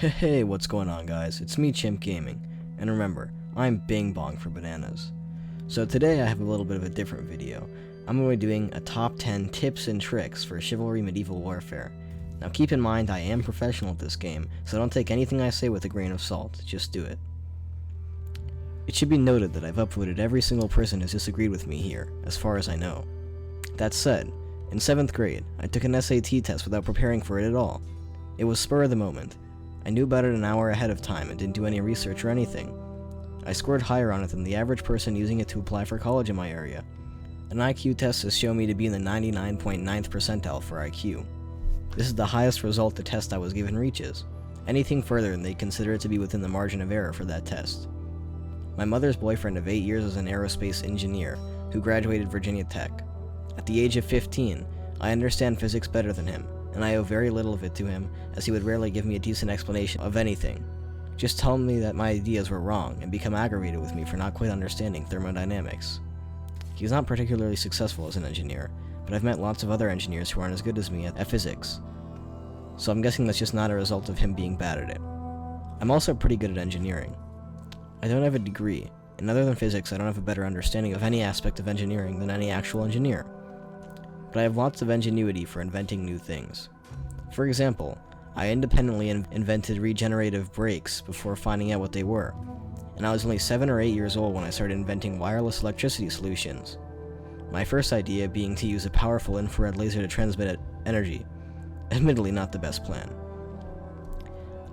Hey, what's going on, guys? It's me, Chimp Gaming, and remember, I'm Bing Bong for bananas. So today I have a little bit of a different video. I'm going to be doing a top 10 tips and tricks for Chivalry Medieval Warfare. Now keep in mind I am professional at this game, so don't take anything I say with a grain of salt, just do it. It should be noted that I've upvoted every single person who's disagreed with me here, as far as I know. That said, in 7th grade, I took an SAT test without preparing for it at all. It was spur of the moment. I knew about it an hour ahead of time and didn't do any research or anything. I scored higher on it than the average person using it to apply for college in my area. An IQ test has shown me to be in the 99.9th percentile for IQ. This is the highest result the test I was given reaches. Anything further and they consider it to be within the margin of error for that test. My mother's boyfriend of 8 years was an aerospace engineer who graduated Virginia Tech. At the age of 15, I understand physics better than him, and I owe very little of it to him, as he would rarely give me a decent explanation of anything. Just tell me that my ideas were wrong, and become aggravated with me for not quite understanding thermodynamics. He's not particularly successful as an engineer, but I've met lots of other engineers who aren't as good as me at physics. So I'm guessing that's just not a result of him being bad at it. I'm also pretty good at engineering. I don't have a degree, and other than physics I don't have a better understanding of any aspect of engineering than any actual engineer. But I have lots of ingenuity for inventing new things. For example, I independently invented regenerative brakes before finding out what they were, and I was only 7 or 8 years old when I started inventing wireless electricity solutions. My first idea being to use a powerful infrared laser to transmit energy. Admittedly not the best plan.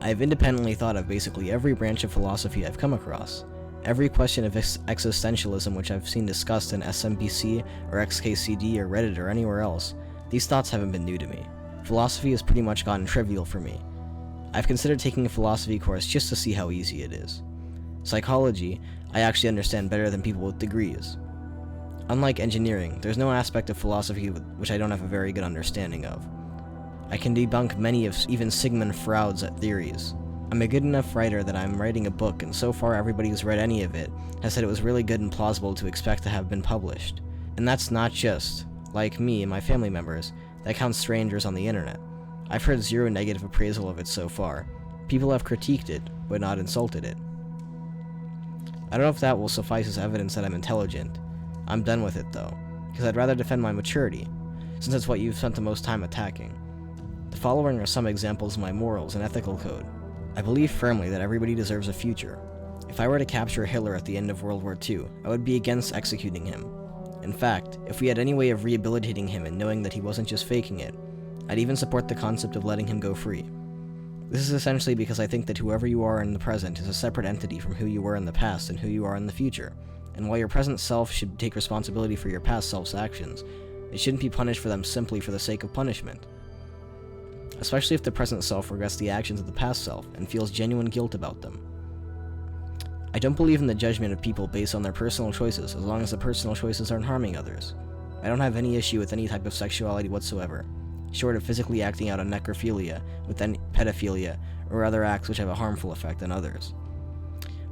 I have independently thought of basically every branch of philosophy I've come across. Every question of existentialism which I've seen discussed in SMBC or XKCD or Reddit or anywhere else, these thoughts haven't been new to me. Philosophy has pretty much gotten trivial for me. I've considered taking a philosophy course just to see how easy it is. Psychology, I actually understand better than people with degrees. Unlike engineering, there's no aspect of philosophy which I don't have a very good understanding of. I can debunk many of even Sigmund Freud's theories. I'm a good enough writer that I'm writing a book, and so far everybody who's read any of it has said it was really good and plausible to expect to have been published. And that's not just, like me and my family members, that counts strangers on the internet. I've heard zero negative appraisal of it so far. People have critiqued it, but not insulted it. I don't know if that will suffice as evidence that I'm intelligent. I'm done with it though, because I'd rather defend my maturity, since it's what you've spent the most time attacking. The following are some examples of my morals and ethical code. I believe firmly that everybody deserves a future. If I were to capture Hitler at the end of World War II, I would be against executing him. In fact, if we had any way of rehabilitating him and knowing that he wasn't just faking it, I'd even support the concept of letting him go free. This is essentially because I think that whoever you are in the present is a separate entity from who you were in the past and who you are in the future, and while your present self should take responsibility for your past self's actions, it shouldn't be punished for them simply for the sake of punishment. Especially if the present self regrets the actions of the past self and feels genuine guilt about them. I don't believe in the judgment of people based on their personal choices as long as the personal choices aren't harming others. I don't have any issue with any type of sexuality whatsoever, short of physically acting out on necrophilia, with any pedophilia, or other acts which have a harmful effect on others.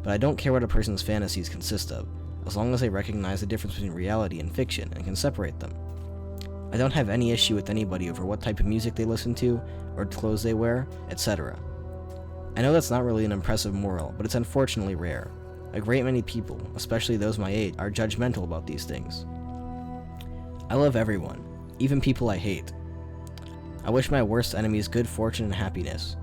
But I don't care what a person's fantasies consist of, as long as they recognize the difference between reality and fiction and can separate them. I don't have any issue with anybody over what type of music they listen to, or clothes they wear, etc. I know that's not really an impressive moral, but it's unfortunately rare. A great many people, especially those my age, are judgmental about these things. I love everyone, even people I hate. I wish my worst enemies good fortune and happiness.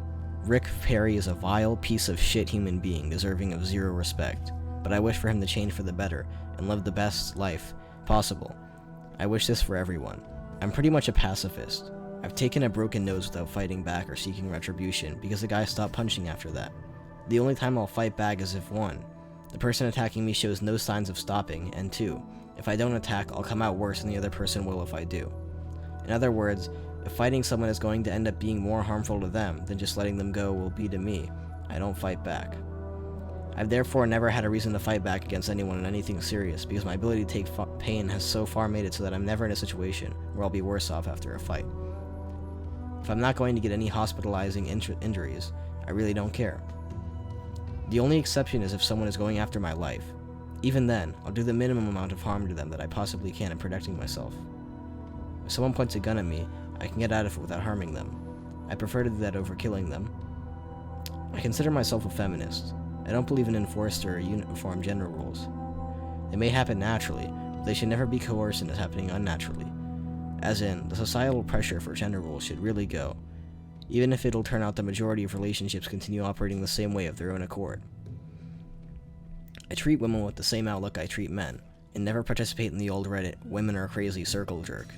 Rick Perry is a vile piece of shit human being deserving of zero respect, but I wish for him to change for the better and live the best life possible. I wish this for everyone. I'm pretty much a pacifist. I've taken a broken nose without fighting back or seeking retribution because the guy stopped punching after that. The only time I'll fight back is if 1, the person attacking me shows no signs of stopping, and 2, if I don't attack, I'll come out worse than the other person will if I do. In other words, if fighting someone is going to end up being more harmful to them than just letting them go will be to me, I don't fight back. I've therefore never had a reason to fight back against anyone in anything serious, because my ability to take pain has so far made it so that I'm never in a situation where I'll be worse off after a fight. If I'm not going to get any hospitalizing injuries, I really don't care. The only exception is if someone is going after my life. Even then, I'll do the minimum amount of harm to them that I possibly can in protecting myself. If someone points a gun at me, I can get out of it without harming them. I prefer to do that over killing them. I consider myself a feminist. I don't believe in enforced or uniform gender roles. They may happen naturally, but they should never be coerced into happening unnaturally. As in, the societal pressure for gender roles should really go, even if it'll turn out the majority of relationships continue operating the same way of their own accord. I treat women with the same outlook I treat men, and never participate in the old Reddit "women are crazy" circle jerk.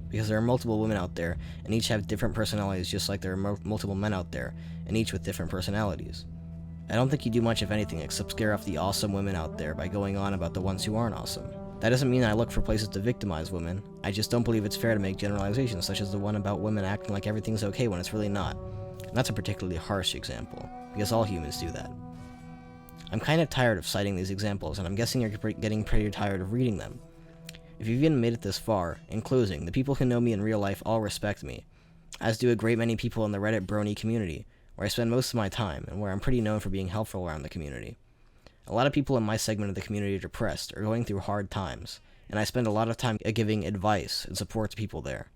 Because there are multiple women out there, and each have different personalities just like there are multiple men out there, and each with different personalities. I don't think you do much of anything except scare off the awesome women out there by going on about the ones who aren't awesome. That doesn't mean I look for places to victimize women, I just don't believe it's fair to make generalizations such as the one about women acting like everything's okay when it's really not. And that's a particularly harsh example, because all humans do that. I'm kind of tired of citing these examples, and I'm guessing you're getting pretty tired of reading them. If you've even made it this far, in closing, the people who know me in real life all respect me, as do a great many people in the Reddit brony community, where I spend most of my time, and where I'm pretty known for being helpful around the community. A lot of people in my segment of the community are depressed, or going through hard times, and I spend a lot of time giving advice and support to people there.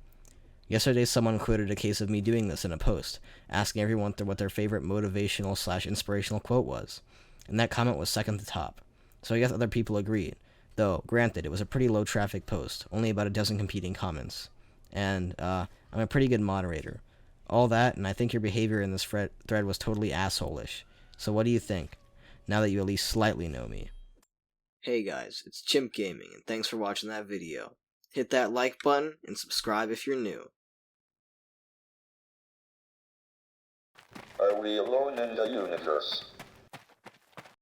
Yesterday, someone quoted a case of me doing this in a post, asking everyone what their favorite motivational/inspirational quote was, and that comment was second to top, so I guess other people agreed, though, granted, it was a pretty low-traffic post, only about a dozen competing comments, and, I'm a pretty good moderator. All that, and I think your behavior in this thread was totally asshole-ish. So what do you think, now that you at least slightly know me? Hey guys, it's Chimp Gaming, and thanks for watching that video. Hit that like button, and subscribe if you're new. Are we alone in the universe?